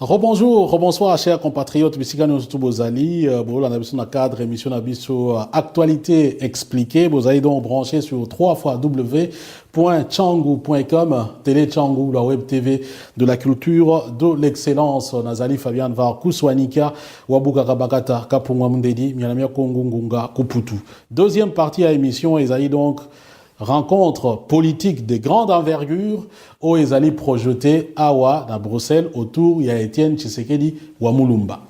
Rebonjour, rebonsoir chers compatriotes, bisika nous tous bozali, bon on a besoin d'un cadre émission sur actualité expliquée, bozali donc branché sur 3 fois w.changu.com, télé Changu, la web TV de la culture, de l'excellence, Nazali Fabian Var Kuswanika, Wabuka Kabakata, Kapungwa Mundedi, Mianamia Kongungunga, Kuputu. Deuxième partie à l'émission, Ezali donc rencontre politique de grande envergure où ils allaient projeter Awa dans Bruxelles autour il y a Étienne Tshisekedi wa Mulumba.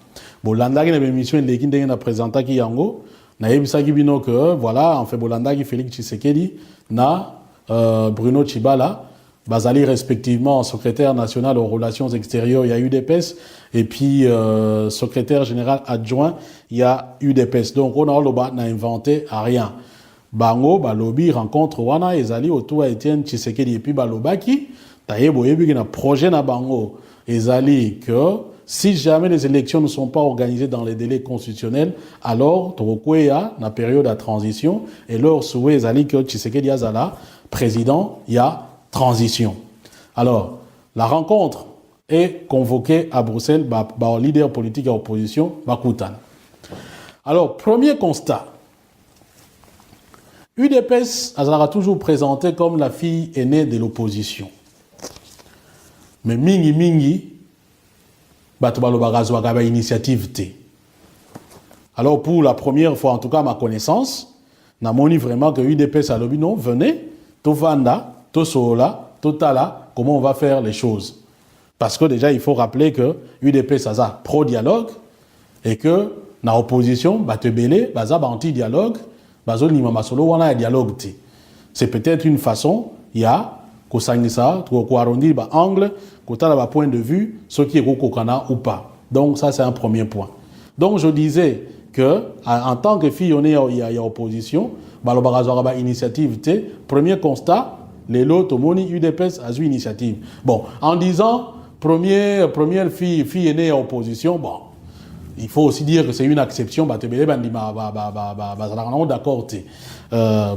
Bolanda qui n'a émission de l'équipe n'a présenté qui yango na yebisa ki bino que voilà en fait Bolanda qui Félix Tshisekedi na Bruno Tshibala bazali respectivement secrétaire national aux relations extérieures il y a UDPS et puis secrétaire général adjoint il y a UDPS. Donc on n'a inventé à rien. Bango, balobi, rencontre wana, ezali autour à Étienne Tshisekedi et puis balobaki, taye boyebi ki na projet na bango, ezali que si jamais les élections ne sont pas organisées dans les délais constitutionnels, alors tokokwea na période de transition et leur souhait ezali que Tshisekedi azala président, il y a transition. Alors, la rencontre est convoquée à Bruxelles par leader politique à opposition, Bakoutan. Alors, premier constat. UDPS a toujours présenté comme la fille aînée de l'opposition. Mais mingi, batoubalobagazouagaba initiative T. Alors pour la première fois, en tout cas à ma connaissance, n'a moni vraiment que UDPS a lobby non, venez, to vanda, to sola, to tala, comment on va faire les choses. Parce que déjà il faut rappeler que UDPS a pro-dialogue et que na opposition, batebele, baza anti-dialogue, c'est peut-être une façon, il y a, qu'on arrondir angle, qu'on a point de vue, ce qui est kokokana ou pas. Donc ça c'est un premier point. Donc je disais que en tant que fille, il y a opposition, initiative T, premier constat, les lots moni UDPS a eu initiative. Bon, en disant première fille aînée à opposition, bon. Il faut aussi dire que c'est une exception. D'accord.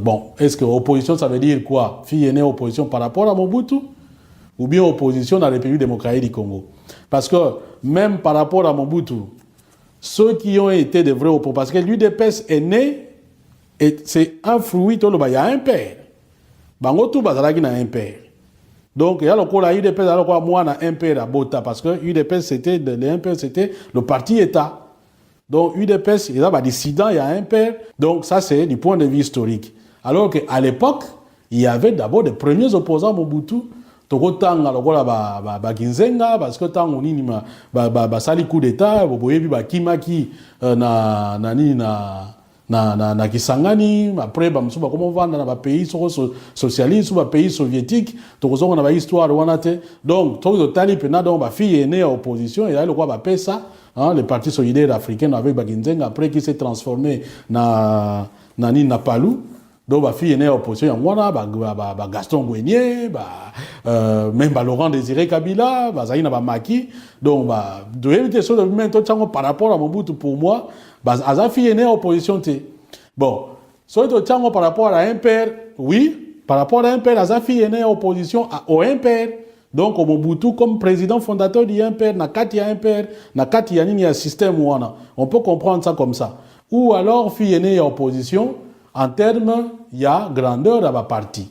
Bon, est-ce que opposition, ça veut dire quoi? Fille aînée opposition par rapport à Mobutu? Ou bien opposition dans les pays démocratiques du Congo? Parce que même par rapport à Mobutu, ceux qui ont été de vrais opposants, parce que l'UDPS est né, et c'est un fruit, il y a un père. Bangotu Bazalaki n'a un père. Donc, il y a le UDPS, il y a moi, un père à Bota, parce que UDPS, c'était le parti État. Donc, UDPS, il y a des dissidents, il y a un père. Donc, ça, c'est du point de vue historique. Alors qu'à l'époque, il y avait d'abord des premiers opposants à Mobutu. Toko tanga lokola ba Ginzenga, parce que tango nini ba sali coup d'état, boyebi ba kimaki na Kisangani, après bamsuba comment vendre dans ba pays socialistes ou ba pays soviétiques, tokozonga na ba histoire wanate. Donc to tali pena donc ba fille aînée à opposition et là le quoi ba pesa, hein, le parti solidaire africain avec Baginzenga après qui s'est transformé na Palou. Donc ba fille aînée à opposition wana ba Gaston Gouenier, même Laurent Désiré Kabila, Zaina Maki. Donc de éviter ça de mettre par rapport à Mobutu pour moi. Aza fille aînée à opposition té. Bon, soit par rapport à un père, oui, par rapport à un père, Aza fille aînée à opposition au un père. Donc au Mobutu comme président fondateur du un père, Nakati a un père, Nakati a un système wana. On peut comprendre ça comme ça. Ou alors fille aînée à opposition, en termes, il y a grandeur à ma partie.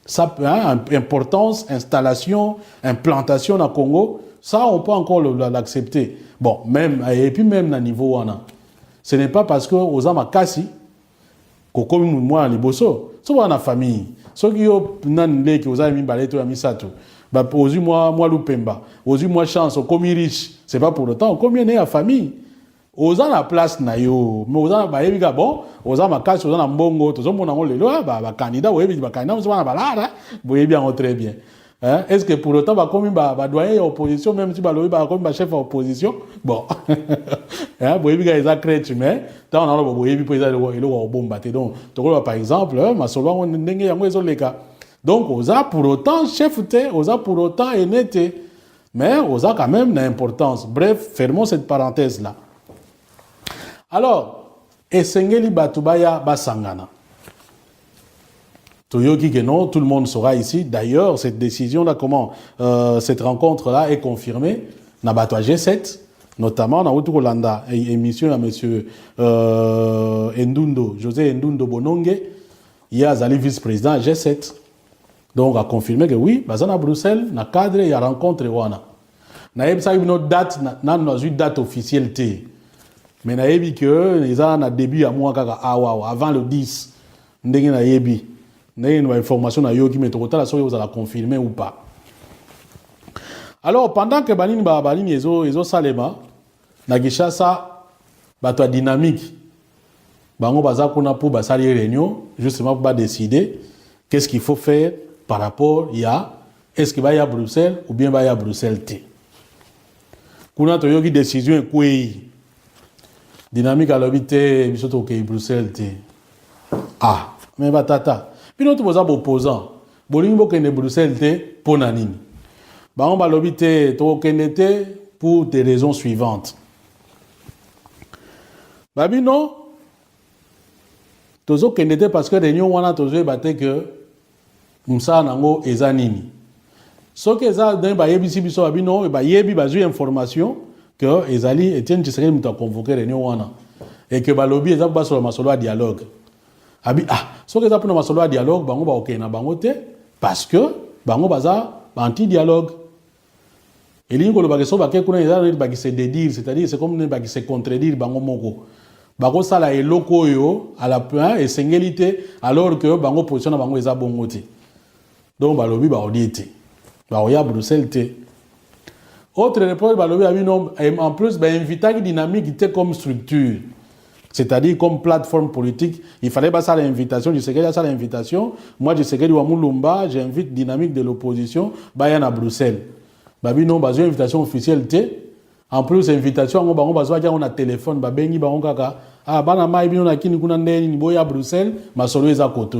Ça, hein, importance, installation, implantation dans le Congo, ça on peut encore l'accepter. Bon, même, et puis même à niveau wana. Ce n'est pas parce que aux âmes kassi que comme moi les bosso, c'est pas la famille. Ceux qui ont nanné qui aux âmes balé tout amisato. Bah aux moi lupemba, aux moi chance, comme riche, c'est pas pour le temps. Combien est à famille? Aux âmes la place na yo, mais aux âmes bah évidemment bon, aux âmes kassi, aux âmes mbongo, tous on a les lois, bah candidat, oui, bah candidat, on se voit na balada, vous voyez bien très bien. Hein? Est-ce que pour autant, comme doyen opposition, même si comme chef opposition, bon, hein, ils ont créé, mais tant on a donc, par exemple, donc, osa pour autant chef, osa pour autant aîné, mais osa quand même d'importance. Bref, fermons cette parenthèse-là. Alors, Esengeli Batubaya Basangana. Toyoki que non, tout le monde saura ici. D'ailleurs, cette décision-là, cette rencontre-là est confirmée na bato à G7, notamment na utu kolanda émission à monsieur Endundo, José Endundo Bononge, il y a Zali vice-président à G7. Donc a confirmé que oui, bazana à Bruxelles, na cadre il y a rencontre wana. Na yebi sa une date na une date officielle té. Mais na yebi que les ans na début à mois kaka avant le 10 ndenge na yebi. Na une information na yo qui met total so vous allez confirmer ou pas. Alors pendant que balini ezo salema na Kinshasa bato dynamique bango baza kuna pour basali réunion justement pour décider qu'est-ce qu'il faut faire par rapport à est-ce qu'il va y a Bruxelles ou bien va y a Bruxelles T. Kuna to yoki décision kwei dynamique à l'obité bisoto ke Bruxelles T. Ah mais batata bino to boza opposant bolingi bokende Bruxelles T pona nini bango balobité to kende te pour des raisons suivantes. Babino tozo kende te parce que réunion wana tozo baté que Moussa nango eza nini. Soki eza dans ba yebisi biso babino ba yebi bazui information que ezali Etienne Tshisekedi muta convoquer réunion wana et que balobi eza ba sur masolo dialogue. Abi soki eza pour masolo dialogue bango ba okena bango te parce que bango baza anti dialogue. Et l'ingo le bageso ba ke kuna eza ba ki se dédire, c'est-à-dire c'est comme ne ba ki se contredire bango moko. Bango sala eloko yo à la point et singélité alors que bango position na bango eza bongo te. Donc balobi ba odiete. Ba oya Bruxelles te. Autre réponse balobi a non en plus ba invita qui dynamique était comme structure. C'est-à-dire comme plateforme politique, il fallait pas ça l'invitation, je sais qu'il y a ça l'invitation. Moi je sais que wa Mulumba, j'invite dynamique de l'opposition ba ya na Bruxelles. Babi non ba invitation officielle te. En plus invitation ngo bango bazwa kia on a téléphone ba bengi bango kaka bana mai bino na kini kuna ndeni ni boya Bruxelles masolo eza koto.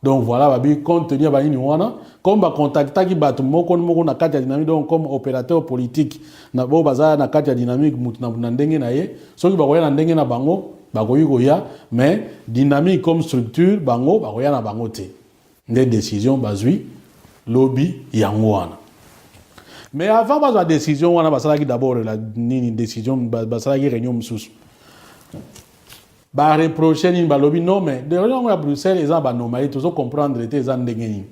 Donc voilà babi compte tenir ba ni wana comme ba contacta ki bato moko na kati ya dynamique donc comme opérateur politique na bo baza na kati ya dynamique mutu na ndenge na ye soki ba koya na ndenge na bango ba koyi koya mais dynamique comme structure bango ba koya na bango te. Des décisions bazui lobby yango wana. Mais avant la décision, on a d'abord la décision, la réunion moussous. Bah reprocher ni balobi non mais de réunion à Bruxelles ils ont anomalie tous comprendre les andengeni.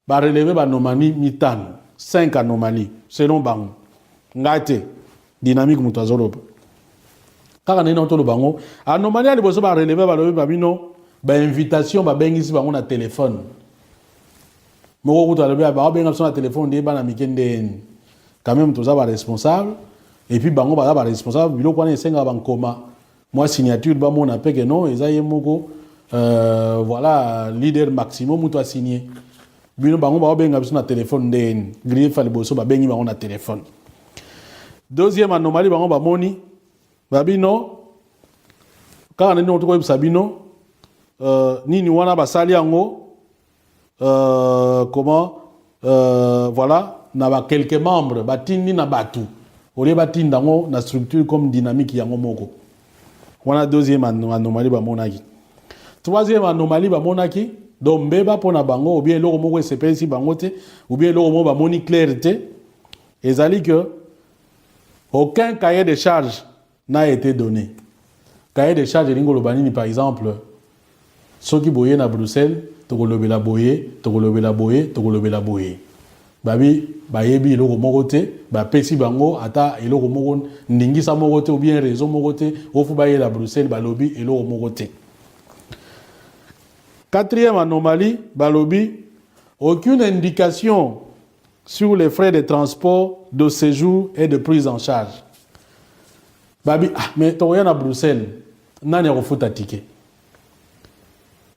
Bah relever anomalie mitan 5 anomalies selon bango. Ngate dynamique mutazolo. Car on est dans le bango anomalie ali boso ba relever balobi babino ba invitation ba bengisi bango na téléphone. Moko kuta lobi ba benga sur téléphone de bana mikende quand même tous ba responsable et puis bango ba responsable bilo kwa senga ba nkoma moi signature ba mon appel que non ezaye moko voilà leader maximum muto a signé bino bango ba benga sur téléphone de grille fali boso ba bengi bango na téléphone. Deuxième anomalie bango ba moni babino quand on est dans tout sabino nini wana basali yango comment voilà na quelques membres batindi na batu ole batinda ngo na structure comme dynamique yango moko wana deuxième anomalie ba monaki. Troisième anomalie ba monaki donc mbeba pona bango ou bien loko moko espèce bango te ou bien loko moko ba moni clarté ezali que aucun cahier de charge n'a été donné. Cahier de charge lingo lobanini par exemple soki boye na Bruxelles tokolobela boye tokolobela boye tokolobela boye babi bayebi eloko moko te bapesi bango ata eloko moko ndingisa moko te ou bien raison moko te ofu baye la Bruxelles balobi eloko moko te. Quatrième anomalie balobi aucune indication sur les frais de transport, de séjour et de prise en charge. Babi mais toya na Bruxelles nani akofuta ticket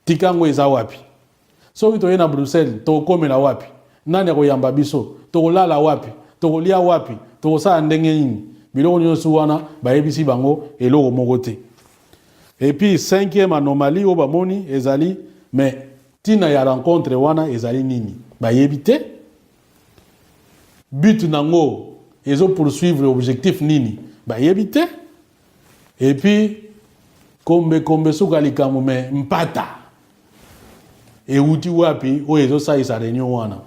tikango eza wapi soki toye na Bruxelles tokomela wapi nani akoyamba biso tokolala wapi tokolia wapi tokosala ndenge nini biloko nyonso wana bayebisi bango eloko moko te. Et puis cinquième anomalie o bamoni ezali mais tina ya rencontre wana ezali nini bayebi te but nango ezo poursuivre objectif nini bayebi te. Et puis kombe sokalika mume mpata e uti wapi o ezo sa isa réunion wana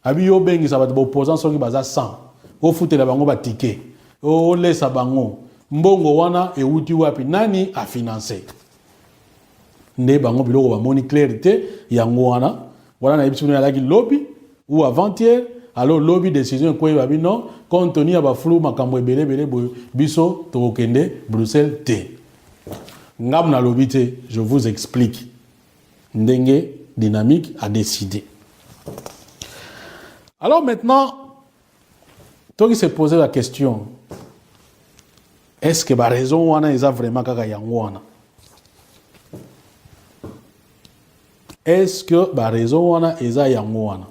Abi yo bengi ça va te opposant soki baza 100. O futela bango ba ticket. O lesa bango. Mbongo wana e uti wapi nani a financer. Nde bango biloko ba moni clarité yango wana na yebisi na laki lobby ou avant-hier alors lobby décision ko yebabi non compte tenu ya ba flou makambo ebele biso to kende Bruxelles T. Ngam na lobby te, je vous explique. Ndenge dynamique a décidé. Alors maintenant, toi qui se posé la question, est-ce que la raison wana est vraiment kaka yango wana? Est-ce que la raison wana est yango wana?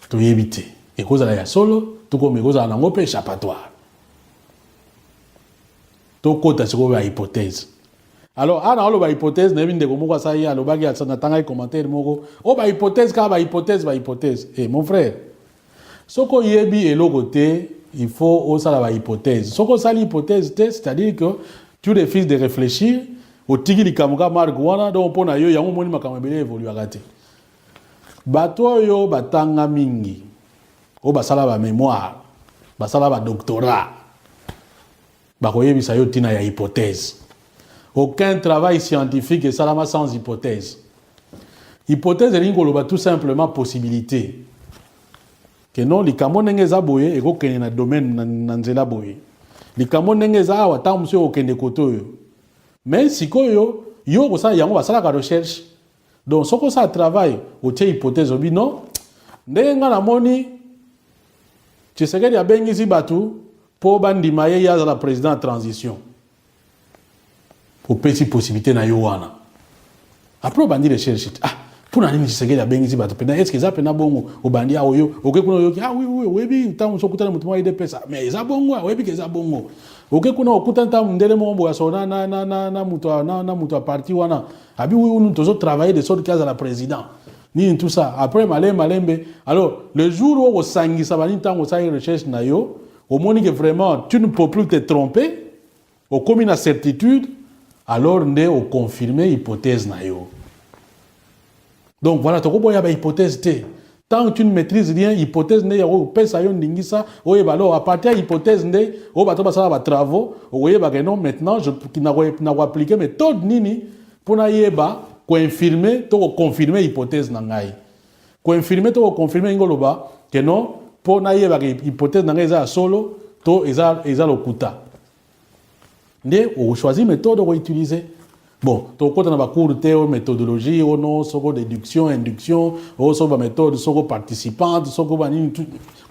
Tu éviter. Et cause la ya solo, tout comme cause la nango pe échappatoire. To kota siko ba hypothèse. Alors ana alo ba hypothèse na binde ko moko sa ya lo bagi atana tanga commentaire moko o ba hypothèse ka ba hypothèse. Eh mon frère. Soko yebi eloko te, il faut osala ba hypothèse. Soko sali hypothèse te, c'est-à-dire que tu refuses de réfléchir au tigi likamuka mark wana donc pona yo yango moni makambo ebele évoluer kate. Bato yo batanga mingi. O basala ba mémoire, basala ba doctorat. Bakoyebisa yo tina ya hypothèse. Aucun travail scientifique est salama sans hypothèse. Hypothèse est tout simplement possibilité. Que non, les kamone za boye, et qu'on na domaine nanzela boye. Les kamone za wa ta monsieur okende koto yo. Mais si ko yo ko sa yango basala ka recherche. Donc soko sa travail, o tie hypothèse obi non. Ndenga na moni Tshisekedi ya bengi si batu po bandima ye ya la président transition. Pour petite possibilité na yowana. Après bandi recherche. Ah, pour nani Tshisekedi ya bengi si batu pena est-ce que ça pena bongo o bandi a oyo o ke kuna yo ah oui webi tamu so kutana mutu ide pesa mais za bongo webi ke za bongo. O ke kuna okutana tamu ndele mombo ya sona na mutu a parti wana. Abi oui nous toujours travailler de sorte qu'à la président. Ni tout ça. Après malembe. Alors, le jour où on sangi sabani tango sa recherche na yo, au moins que vraiment tu ne peux plus te tromper, au comme une certitude, alors ne au confirmer hypothèse na yo. Donc voilà, tu comprends y hypothèse te. Tant que tu ne maîtrises rien, hypothèse ne yo pesa yo ndingisa, oye ba alors à partir hypothèse ne, o ba to ba sala ba travaux, oye ba que non maintenant je n'a appliquer méthode nini pour na yeba confirmer to confirmer hypothèse na ngai confirmer to confirmer ngoloba que non pour na yeba que hypothèse na ngai za solo to eza lokuta nde o choisir méthode o utiliser bon to kota na ba cours théo méthodologie o non soko déduction induction o so ba méthode soko participante soko ba ni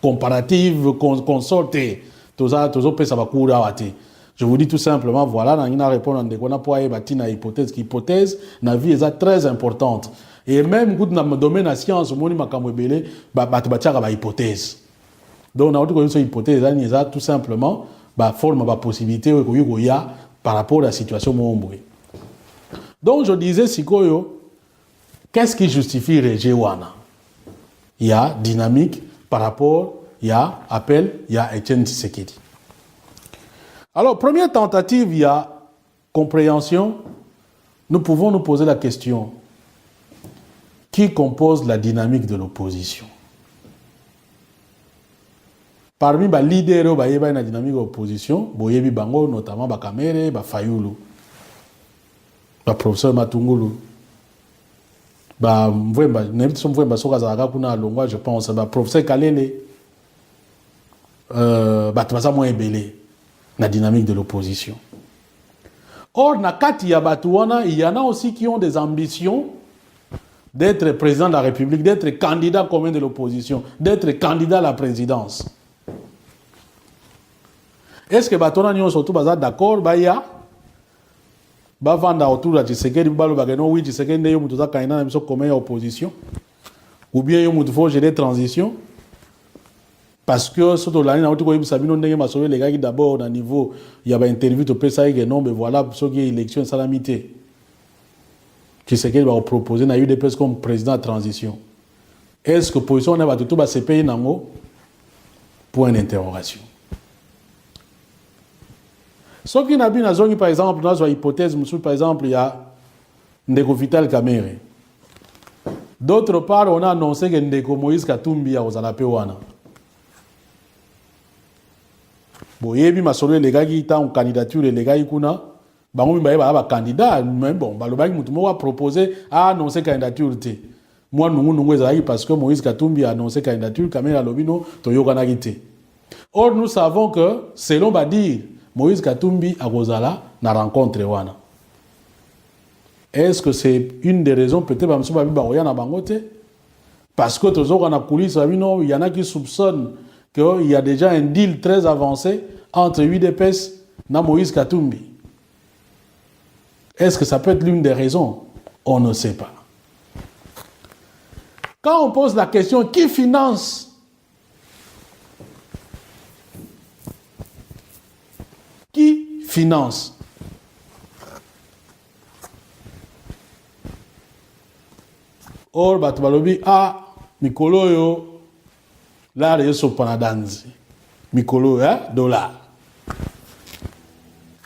comparative consorte to za pesa ba cours awate. Je vous dis tout simplement, voilà, dans une réponse, on a pas une hypothèse. Hypothèse, la vie est très importante. Et même dans le domaine de la science, on a une hypothèse. Donc, on a une hypothèse, c'est tout simplement forme de possibilité par rapport à la situation. Donc, je disais, qu'est-ce qui justifie Rejewana? Il y a dynamique par rapport, il y a appel, il y a Etienne Tshisekedi. Alors, première tentative, il y a compréhension. Nous pouvons nous poser la question. Qui compose la dynamique de l'opposition? Parmi les leaders de la dynamique de l'opposition, Boyebi Bango, notamment Bakamere, Fayulu, professeur Matungulu, je pense, professeur Kalele, la dynamique de l'opposition. Or, il y en a aussi qui ont des ambitions d'être président de la République, d'être candidat commun de l'opposition, d'être candidat à la présidence. Est-ce que Batona Nyon surtout d'accord? Baya Bavanda autour de Tshisekedi, oui, Tshisekedi est un candidat commun à l'opposition. Ou bien il faut gérer transition. Parce que surtout l'année où Sabino Ndenge m'a sauvé les gars qui d'abord au niveau il y avait interview au PSA et non mais voilà ce qui est élection salamité qui c'est qu'il va proposer na UDPS comme président de transition. Est-ce que position on va tout ba CPI nango? Point d'interrogation. Ce qui n'a bien zone par exemple dans une hypothèse monsieur par exemple il y a Ndeko Vital Kamerhe. D'autre part, on a annoncé que Ndeko Moïse Katumbi a osala pe wana. Bon, yebi masolo les gars qui en candidature les gars kuna, bango mi ba candidat, mais bon, ba lobaki mutu mo a proposé a annoncer candidature té. Moi nungu ezali parce que Moïse Katumbi a annoncé candidature quand même à lobino to yokana kité. Or nous savons que selon Badir, Moïse Katumbi a osala na rencontre wana. Est-ce que c'est une des raisons peut-être parce que toujours on a coulisses, il y en a qui soupçonnent qu'il y a déjà un deal très avancé entre UDPS et Moïse Katumbi. Est-ce que ça peut être l'une des raisons? On ne sait pas. Quand on pose la question, qui finance? Qui finance? Or, batubalobi, mikolo yo, là, il y a ce panadanzi. Mikolo, dollar.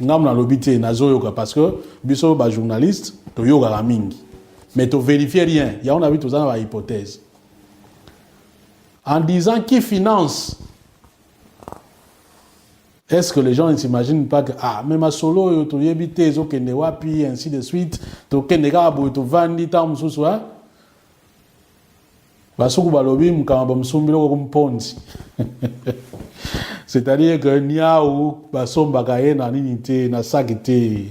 Ngam na lobité, na zoyoka, parce que, biso, ba journaliste, to yoga la mingi. Mais to vérifier rien. Il y a on a vu tout ça dans la hypothèse. En disant qui finance, est-ce que les gens ne s'imaginent pas que, même à solo, yo, to yebite, zo kende wapi, ainsi de suite, to kende gabo, to vandi, tam, souswa, c'est-à-dire que niaou basombaka ye na nini te na sakite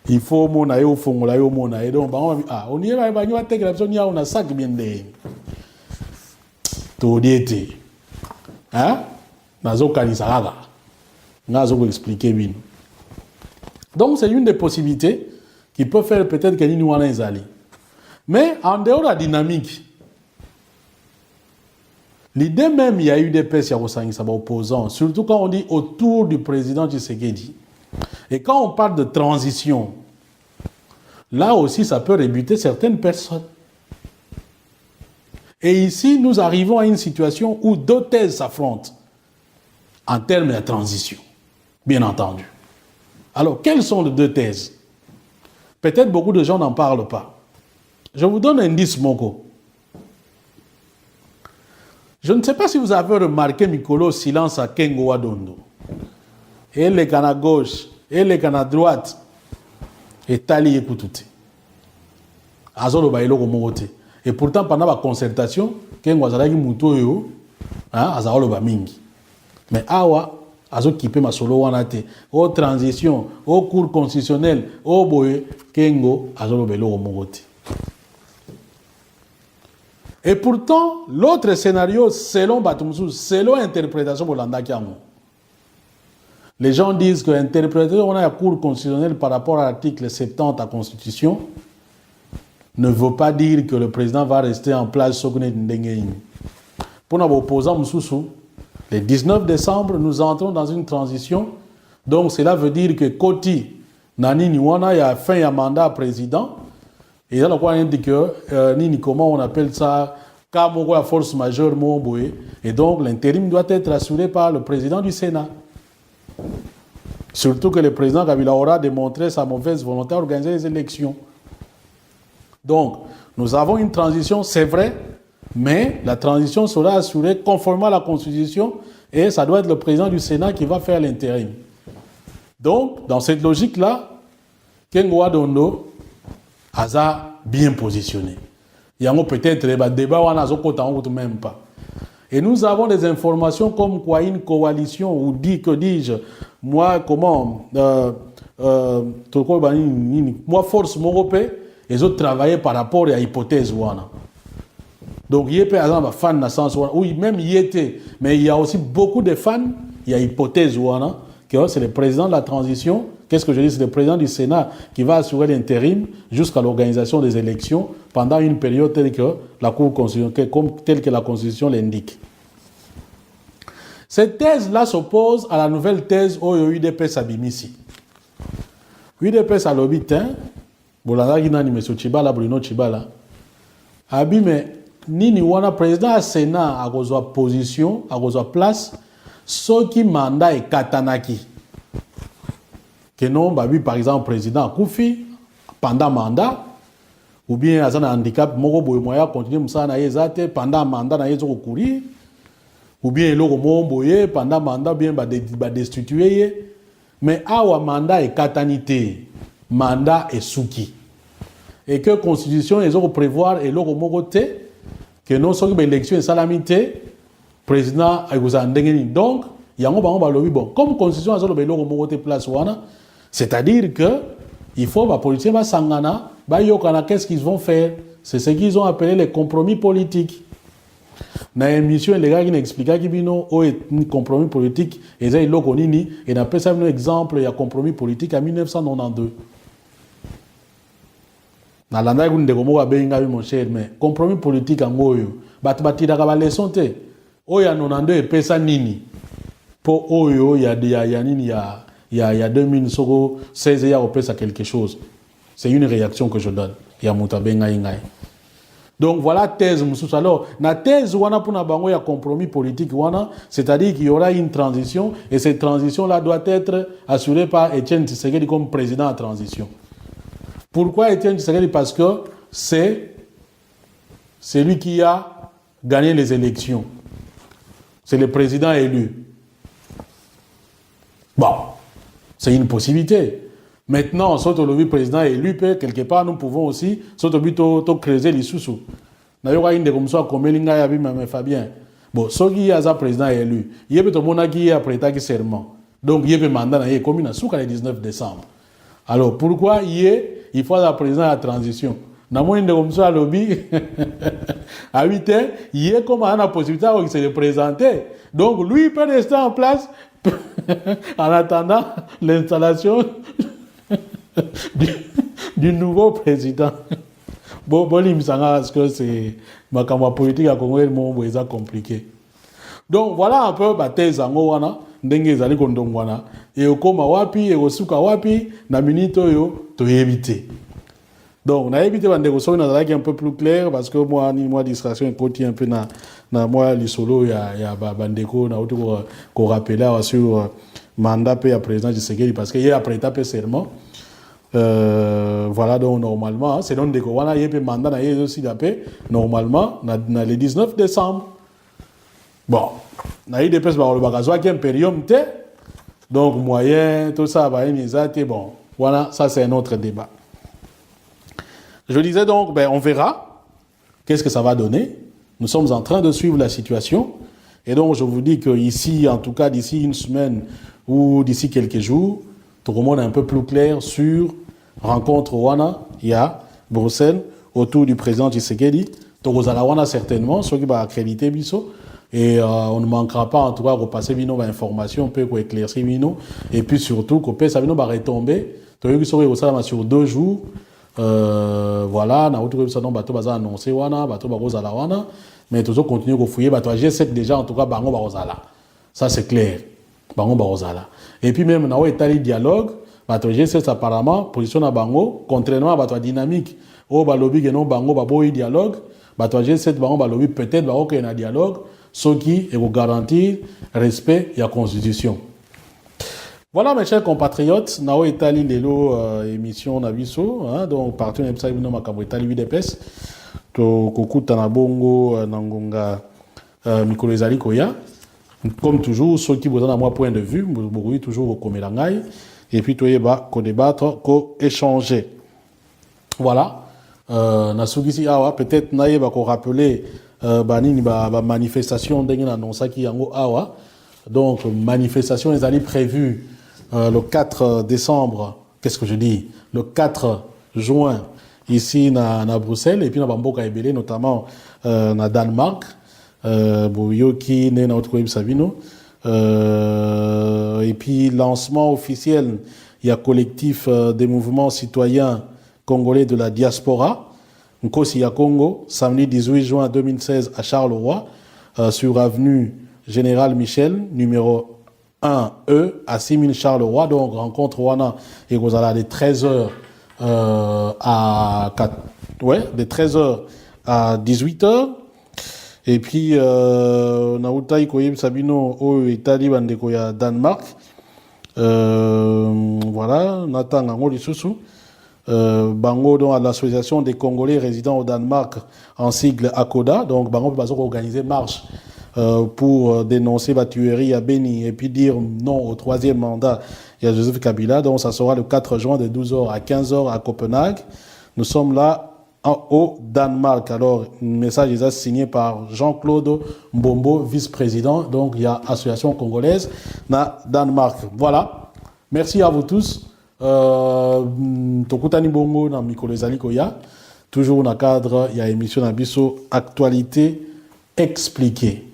il faut mona yo fongola yo mona et donc on y va banyo ateke la personne niaou na sak bien de to diete nazo kanisa kaka nazo ko expliquer bien. Donc c'est une des possibilités qui peut faire peut-être que nini wana ezali. Mais en dehors de la dynamique, l'idée même, il y a eu des PES opposants, surtout quand on dit autour du président Tshisekedi. Et quand on parle de transition, là aussi, ça peut rebuter certaines personnes. Et ici, nous arrivons à une situation où deux thèses s'affrontent en termes de transition, bien entendu. Alors, quelles sont les deux thèses? Peut-être beaucoup de gens n'en parlent pas. Je vous donne un indice, Moko. Je ne sais pas si vous avez remarqué, Mikolo, silence à Kengo Wadondo. Et les canaux à gauche, et les canaux à droite, et Tali Ekoutoute. Azolo Bailo Komogote. Et pourtant, pendant la concertation, Kengo Azalaki Moutoyo, Azalo Bamingi. Mais Awa, Azo Kipe Masolo Wanate, aux transitions, aux cours constitutionnels, au Boye, Kengo Azolo Bailo Komogote. Et pourtant, l'autre scénario, selon Batumsou, selon l'interprétation de Landa Kiamou, les gens disent que l'interprétation de la Cour constitutionnelle par rapport à l'article 70 de la Constitution ne veut pas dire que le président va rester en place. Pour nos opposants, le 19 décembre, nous entrons dans une transition. Donc, cela veut dire que Koti, Nani Niwana, il y a fin à mandat président. Et là, on dit que, comment on appelle ça, la force majeure, et donc l'intérim doit être assuré par le président du Sénat. Surtout que le président Kabila aura démontré sa mauvaise volonté à organiser les élections. Donc, nous avons une transition, c'est vrai, mais la transition sera assurée conformément à la Constitution et ça doit être le président du Sénat qui va faire l'intérim. Donc, dans cette logique-là, Kengo Adondo a bien positionné. Il y a peut-être des débats où on n'a même pas. Et nous avons des informations comme quoi une coalition, ou dit, que dis-je, moi, comment, moi, force Moropé, ils ont travaillé par rapport à l'hypothèse. Donc, il y a par exemple des fans dans le sens où, oui, même il y était, mais il y a aussi beaucoup de fans, il y a l'hypothèse que c'est le président de la transition. Qu'est-ce que je dis? C'est le président du Sénat qui va assurer l'intérim jusqu'à l'organisation des élections pendant une période telle que la Cour constitutionnelle, telle que la Constitution l'indique. Cette thèse-là s'oppose à la nouvelle thèse où UDPS Abimisi. UDPS à l'obitin, Bolanda Ginani, M. Chibala, Bruno Chibala, Abime, Nini Wana, président du Sénat, à cause de position, à cause de place, ce qui mandat est Katanaki. Que non, par exemple, président Koufi, pendant mandat, ou bien aza na handicap moko boye moya continuer musala na ye zate pendant mandat na ye zo courir ou bien eloko mo boye pendant mandat bien ba destituer ye mais awa mandat e katanité mandat e suki et que constitution ezo prévoir eloko moko te que non soki ba élection e salamité président aikoza ndenge ni donc yango bango balobi bon comme constitution azo loba eloko moko te place wana c'est-à-dire que il faut ba politiciens ba sangana ba yokana qu'est-ce qu'ils vont faire c'est ce qu'ils ont appelé les compromis politiques na émission les gars qui n'expliquent qui bino o est compromis politique et ça iloko nini et na pesa un exemple il y a compromis politique en 1992 na landa ku ndeko mo benga mon cher mais compromis politique en oyo bat batira ka ba leçon te o ya 92 et pesa nini po oyo ya nini ya 2000 soko 16 ya opesa quelque chose c'est une réaction que je donne ya muta benga ingai. Donc voilà thèse mususu alors na thèse wana pour na bango ya compromis politique wana c'est-à-dire qu'il y aura une transition et cette transition là doit être assurée par Étienne Tshisekedi comme président en transition. Pourquoi Étienne Tshisekedi? Parce que c'est lui qui a gagné les élections. C'est le président élu. Bon, c'est une possibilité. Maintenant, surtout le président élu, quelque part, nous pouvons aussi, surtout creuser les sous-sous. D'ailleurs, il y a comme ça, comme il y a même Fabien. Bon, ce qui est un président élu, il y a peut-être mon qui a prêté serment. Donc, il y a un mandat, il y a comme une souka le 19 décembre. Alors, pourquoi il faut un président à la transition? Dans mon comme ça, lobby, à 8 heures, il y a comme une possibilité de se représenter. Donc, lui, il peut rester en place en attendant l'installation du nouveau président. Bon, il me semble que c'est ma campagne politique à Congo est compliqué. Donc voilà un peu ma thèse en wana ndenge ezali kondongwana et okoma wapi et osuka wapi na minute yo to éviter. Donc na éviter bande ko so na zalaki un peu plus clair parce que moi distraction est côté un peu na moi li solo ya bandeko na auto ko rappeler sur mandat pe à président Tshisekedi parce que il après étape serment. Voilà donc normalement c'est donc deko wana yé mandat na yé aussi d'après normalement na le 19 décembre. Bon, na yé dépêche ba le bagazo qui impérium té donc moyen tout ça va inizate bon. Voilà, ça c'est un autre débat. Je disais donc ben on verra qu'est-ce que ça va donner. Nous sommes en train de suivre la situation et donc je vous dis que ici en tout cas d'ici une semaine ou d'ici quelques jours tout le monde est un peu plus clair sur rencontre wana il y a Bruxelles autour du président Tshisekedi tozala wana certainement ceux qui va accréditer biso et on ne manquera pas en tout cas de repasser bino information peut éclaircir bino et puis surtout que ça bino va retomber toyoki soki osala sur 2 jours voilà na autour ça non bato baza annoncé wana bato bakozala wana mais toujours continuer ko fouiller bato G7 déjà en tout cas bango bakozala ça c'est clair bango bakozala et puis même na etali dialogue bato G7 apparemment position na bango contrairement à bato dynamique o balobi que non bango baboyi dialogue bato G7 bango balobi peut-être bango que na dialogue ce qui est pour garantir respect et la constitution. Voilà mes chers compatriotes, nao etali lelo émission na biso hein donc partout na biso bino makambo etali UDPS to kokuta na bongo na ngonga mikolo ezali koya comme toujours ceux qui vous donnent à moi point de vue beaucoup toujours au komelangai et puis toyeba ko débattre ko échanger. Voilà na sugisi awa peut-être naïba ko rappeler banini ba manifestation ndenge na annonçaki yango awa donc manifestation ezali prévue le 4 décembre, qu'est-ce que je dis? Le 4 juin, ici à Bruxelles, et puis dans Bamboka Ebele, notamment na Danemark, Boyoki, né notre web Sabino, et puis lancement officiel, il y a collectif des mouvements citoyens congolais de la diaspora, Nkosi ya Congo, samedi 18 juin 2016 à Charleroi, sur avenue Général Michel, numéro 1E à 6000 Charleroi, donc rencontre Wana et Gozala de 13h à 4, ouais, de 13h à 18h. Et puis Naoutai Koyem Sabino au Italie Bandeko ya Danemark. Voilà, Nathan Ngoli Soussou. Bango donc à l'association des Congolais résidant au Danemark en sigle ACODA. Donc Bango peut organiser marche pour dénoncer la tuerie à Beni et puis dire non au troisième mandat. Il y a Joseph Kabila. Donc ça sera le 4 juin de 12h à 15h à Copenhague. Nous sommes là au Danemark. Alors, un message est signé par Jean-Claude Mbombo, vice-président. Donc, il y a Association congolaise na Danemark. Voilà. Merci à vous tous. Tokutani Bongo na Mikolo Ezali Koya. Toujours dans le cadre, il y a émission Nabiso Actualité expliquée.